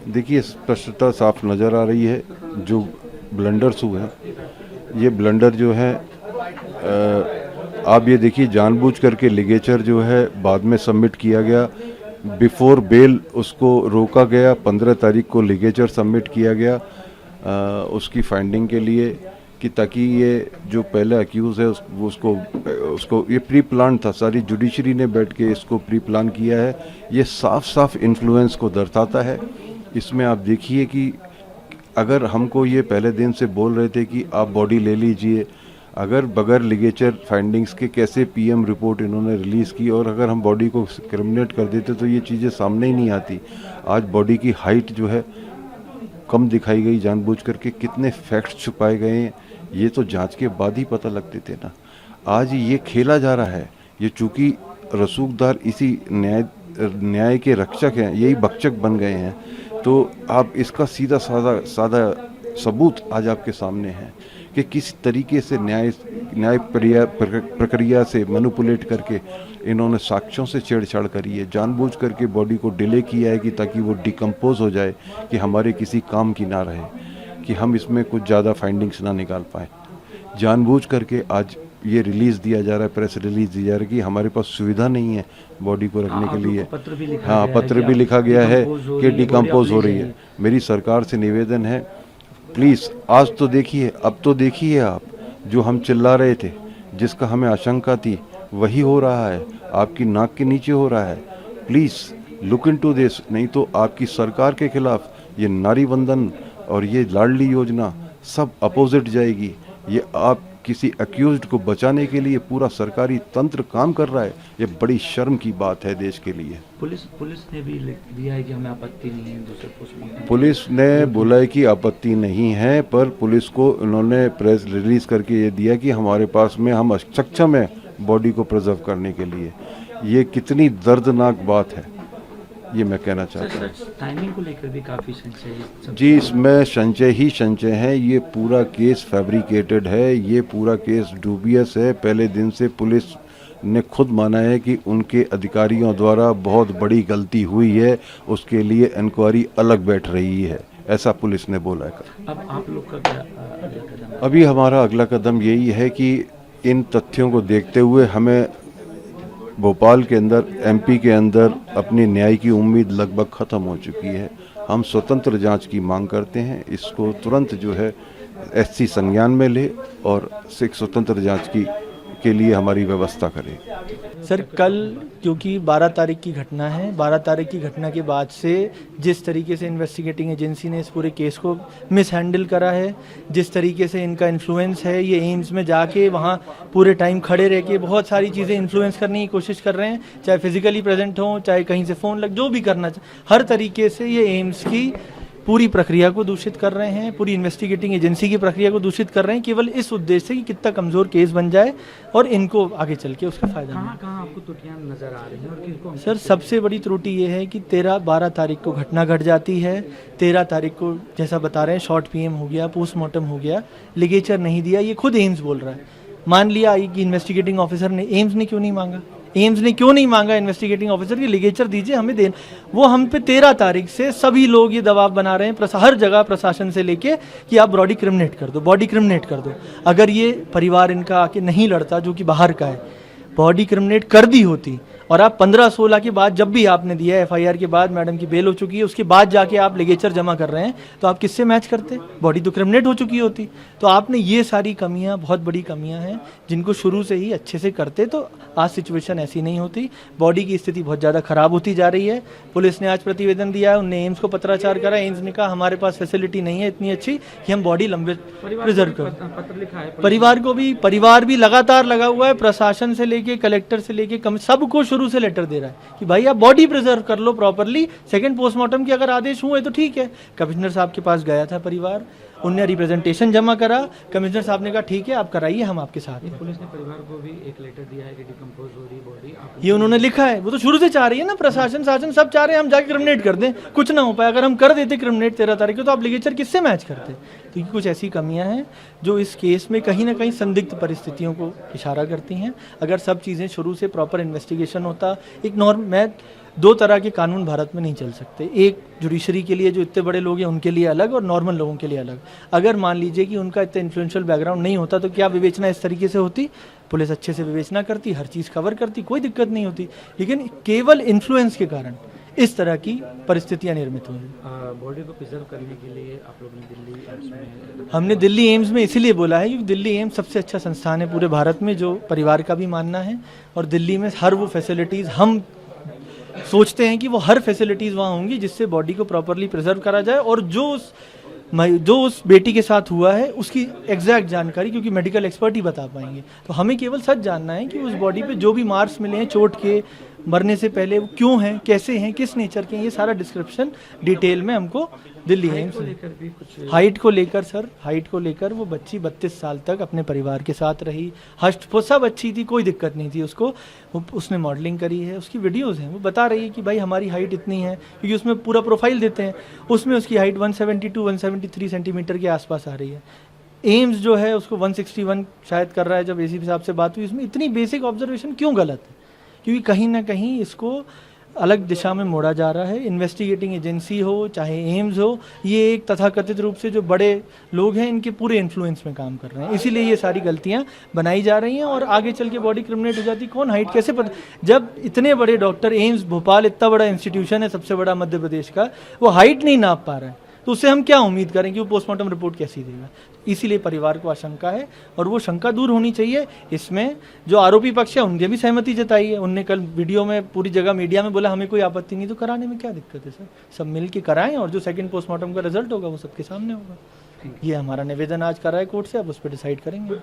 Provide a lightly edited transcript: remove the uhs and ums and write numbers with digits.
देखिए, स्पष्टता साफ नज़र आ रही है। जो ब्लंडर्स हुए हैं, ये ब्लंडर जो है आप ये देखिए, जानबूझ करके लिगेचर जो है बाद में सबमिट किया गया। बिफोर बेल उसको रोका गया। 15 तारीख को लिगेचर सबमिट किया गया उसकी फाइंडिंग के लिए, कि ताकि ये जो पहले अक्यूज़ है उसको ये प्री प्लान था। सारी जुडिशरी ने बैठ के इसको प्री प्लान किया है। ये साफ साफ इन्फ्लुएंस को दर्शाता है। इसमें आप देखिए कि अगर हमको ये पहले दिन से बोल रहे थे कि आप बॉडी ले लीजिए, अगर बगैर लिगेचर फाइंडिंग्स के कैसे पीएम रिपोर्ट इन्होंने रिलीज़ की, और अगर हम बॉडी को क्रिमिनेट कर देते तो ये चीज़ें सामने ही नहीं आती। आज बॉडी की हाइट जो है कम दिखाई गई जानबूझ करके, कितने फैक्ट्स छुपाए गए हैं ये तो जांच के बाद ही पता लगते थे ना। आज ये खेला जा रहा है। ये चूंकि रसूखदार इसी न्याय के रक्षक हैं, यही भक्षक बन गए हैं, तो आप इसका सीधा साधा सबूत आज आपके सामने है कि किस तरीके से न्याय प्रक्रिया से मैनिपुलेट करके इन्होंने साक्ष्यों से छेड़छाड़ करी है। जानबूझ करके बॉडी को डिले किया है कि ताकि वो डिकम्पोज हो जाए, कि हमारे किसी काम की ना रहे, कि हम इसमें कुछ ज़्यादा फाइंडिंग्स ना निकाल पाए। जानबूझ करके आज ये रिलीज़ दिया जा रहा है, प्रेस रिलीज़ दी जा रही है कि हमारे पास सुविधा नहीं है बॉडी को रखने के लिए। पत्र भी लिखा गया है कि डिकम्पोज हो रही है। मेरी सरकार से निवेदन है, प्लीज़ आज तो देखिए, अब तो देखिए आप, जो हम चिल्ला रहे थे, जिसका हमें आशंका थी, वही हो रहा है, आपकी नाक के नीचे हो रहा है। प्लीज़ लुक इनटू दिस, नहीं तो आपकी सरकार के खिलाफ ये नारी वंदन और ये लाडली योजना सब अपोजिट जाएगी। ये आप किसी अक्यूज्ड को बचाने के लिए पूरा सरकारी तंत्र काम कर रहा है। ये बड़ी शर्म की बात है देश के लिए। पुलिस ने भी दिया है कि हमें आपत्ति नहीं है दूसरे पोस्टमार्टम। पुलिस ने बोला है कि आपत्ति नहीं है, पर पुलिस को उन्होंने प्रेस रिलीज करके ये दिया कि हमारे पास में हम सक्षम है बॉडी को प्रिजर्व करने के लिए। ये कितनी दर्दनाक बात है, ये मैं कहना चाहता हूँ। टाइमिंग को लेकर भी काफ़ी संशय जी, इसमें संशय ही संशय है। ये पूरा केस फैब्रिकेटेड है, ये पूरा केस डूबियस है। पहले दिन से पुलिस ने खुद माना है कि उनके अधिकारियों द्वारा बहुत बड़ी गलती हुई है, उसके लिए इंक्वायरी अलग बैठ रही है, ऐसा पुलिस ने बोला है। अब आप लोग का क्या अगला कदम? अभी हमारा अगला कदम यही है कि इन तथ्यों को देखते हुए हमें भोपाल के अंदर, एमपी के अंदर अपनी न्याय की उम्मीद लगभग ख़त्म हो चुकी है। हम स्वतंत्र जांच की मांग करते हैं। इसको तुरंत जो है एससी संज्ञान में ले और स्वतंत्र जांच के लिए हमारी व्यवस्था करें। सर, कल क्योंकि 12 तारीख की घटना है, 12 तारीख की घटना के बाद से जिस तरीके से इन्वेस्टिगेटिंग एजेंसी ने इस पूरे केस को मिस हैंडल करा है, जिस तरीके से इनका इन्फ्लुएंस है, ये एम्स में जाके वहाँ पूरे टाइम खड़े रह के बहुत सारी चीज़ें इन्फ्लुएंस करने की कोशिश कर रहे हैं, चाहे फिजिकली प्रेजेंट हो, चाहे कहीं से फ़ोन लग, जो भी करना, हर तरीके से ये एम्स की पूरी प्रक्रिया को दूषित कर रहे हैं, पूरी इन्वेस्टिगेटिंग एजेंसी की प्रक्रिया को दूषित कर रहे हैं, केवल इस उद्देश्य से कि कितना कमज़ोर केस बन जाए और इनको आगे चल के उसका फायदा मिले। कहाँ आपको त्रुटियां नजर आ रही हैं और किनको? सर, सबसे बड़ी त्रुटि ये है कि 13-12 तारीख को घटना घट जाती है, 13 तारीख को जैसा बता रहे हैं शॉर्ट पीएम हो गया, पोस्टमार्टम हो गया, लिगेचर नहीं दिया, ये खुद एम्स बोल रहा है। मान लिया कि इन्वेस्टिगेटिंग ऑफिसर ने, एम्स ने क्यों नहीं मांगा? एम्स ने क्यों नहीं मांगा इन्वेस्टिगेटिंग ऑफिसर की लिगेचर दीजिए हमें देन? वो हम पे 13 तारीख से सभी लोग ये दबाव बना रहे हैं, हर जगह प्रशासन से लेके, कि आप बॉडी क्रिमिनेट कर दो, बॉडी क्रिमिनेट कर दो। अगर ये परिवार इनका आके नहीं लड़ता, जो कि बाहर का है, बॉडी क्रिमिनेट कर दी होती, और आप 15-16 के बाद जब भी आपने दिया, एफआईआर के बाद मैडम की बेल हो चुकी है, उसके बाद जाके आप लिगेचर जमा कर रहे हैं, तो आप किससे मैच करते? बॉडी तो क्रिमिनेट हो चुकी होती। तो आपने ये सारी कमियां, बहुत बड़ी कमियां हैं, जिनको शुरू से ही अच्छे से करते तो आज सिचुएशन ऐसी नहीं होती। बॉडी की स्थिति बहुत ज़्यादा खराब होती जा रही है। पुलिस ने आज प्रतिवेदन दिया है, उनने एम्स को पत्राचार करा, एम्स ने कहा हमारे पास फैसिलिटी नहीं है इतनी अच्छी कि हम बॉडी लंबे प्रिजर्व कर। पत्र लिखा है परिवार भी लगातार लगा हुआ है, प्रशासन से लेके, कलेक्टर से लेके, सबको शुरू से लेटर दे रहा है कि भाई आप बॉडी प्रिजर्व कर लो प्रॉपरली, सेकंड पोस्टमार्टम के अगर आदेश हुए तो ठीक है। कमिश्नर साहब के पास गया था परिवार, उनने रिप्रेजेंटेशन जमा करा, कमिश्नर साहब ने कहा ठीक है आप कराइए, हम आपके साथ हैं। पुलिस ने परिवार को भी एक लेटर दिया है कि डिकम्पोज हो रही बॉडी, ये उन्होंने लिखा है। वो तो शुरू से चाह रही है ना, प्रशासन शासन सब चाह रहे हैं हम जाके क्रिमिनेट कर दें, कुछ ना हो पाए। अगर हम कर देते क्रिमिनेट 13 तारीख को, तो आप लिगेचर किससे मैच करते? तो ये कुछ ऐसी कमियां हैं जो इस केस में कहीं ना कहीं संदिग्ध परिस्थितियों को इशारा करती हैं। अगर सब चीज़ें शुरू से प्रॉपर इन्वेस्टिगेशन होता, एक दो तरह के कानून भारत में नहीं चल सकते, एक जुडिशरी के लिए जो इतने बड़े लोग हैं उनके लिए अलग और नॉर्मल लोगों के लिए अलग। अगर मान लीजिए कि उनका इतना इन्फ्लुएंशियल बैकग्राउंड नहीं होता तो क्या विवेचना इस तरीके से होती? पुलिस अच्छे से विवेचना करती, हर चीज़ कवर करती, कोई दिक्कत नहीं होती। लेकिन केवल इन्फ्लुएंस के कारण इस तरह की परिस्थितियां निर्मित हुई। बॉडी को प्रिजर्व करने के लिए आप लोगों ने दिल्ली एम्स में हमने दिल्ली एम्स में इसीलिए बोला है क्योंकि दिल्ली एम्स सबसे अच्छा संस्थान है पूरे भारत में, जो परिवार का भी मानना है। और दिल्ली में हर वो फैसिलिटीज़ हम सोचते हैं कि वो हर फैसिलिटीज़ वहाँ होंगी जिससे बॉडी को प्रॉपरली प्रिजर्व करा जाए, और जो उस बेटी के साथ हुआ है उसकी एग्जैक्ट जानकारी क्योंकि मेडिकल एक्सपर्ट ही बता पाएंगे। तो हमें केवल सच जानना है कि उस बॉडी पे जो भी मार्क्स मिले हैं चोट के, मरने से पहले वो क्यों हैं, कैसे हैं, किस नेचर के हैं, ये सारा डिस्क्रिप्शन डिटेल में हमको दिल्ली एम्स में। हाइट को लेकर सर, हाइट को लेकर वो बच्ची 32 साल तक अपने परिवार के साथ रही, हष्ट सब अच्छी थी, कोई दिक्कत नहीं थी उसको। उसने मॉडलिंग करी है, उसकी वीडियोस हैं, वो बता रही है कि भाई हमारी हाइट इतनी है, क्योंकि उसमें पूरा प्रोफाइल देते हैं, उसमें उसकी हाइट 172-173 सेंटीमीटर के आसपास आ रही है। एम्स जो है उसको 161 शायद कर रहा है। जब एसीपी साहब से बात हुई, इसमें इतनी बेसिक ऑब्जर्वेशन क्यों गलत है? क्योंकि कहीं ना कहीं इसको अलग दिशा में मोड़ा जा रहा है। इन्वेस्टिगेटिंग एजेंसी हो चाहे एम्स हो, ये एक तथाकथित रूप से जो बड़े लोग हैं इनके पूरे इन्फ्लुएंस में काम कर रहे हैं, इसीलिए ये सारी गलतियां बनाई जा रही हैं और आगे चल के बॉडी क्रिमिनेट हो जाती। कौन हाइट कैसे पता? जब इतने बड़े डॉक्टर, एम्स भोपाल इतना बड़ा इंस्टीट्यूशन है, सबसे बड़ा मध्य प्रदेश का, वो हाइट नहीं नाप पा रहा है तो उससे हम क्या उम्मीद करें कि वो पोस्टमार्टम रिपोर्ट कैसी देगा? इसीलिए परिवार को आशंका है और वो शंका दूर होनी चाहिए। इसमें जो आरोपी पक्ष है उनके भी सहमति जताई है, उनने कल वीडियो में पूरी जगह मीडिया में बोला हमें कोई आपत्ति नहीं, तो कराने में क्या दिक्कत है सर? सब मिल के कराएं और जो सेकंड पोस्टमार्टम का रिजल्ट होगा वो सबके सामने होगा। ये हमारा निवेदन आज करा है कोर्ट से, अब उस पर डिसाइड करेंगे।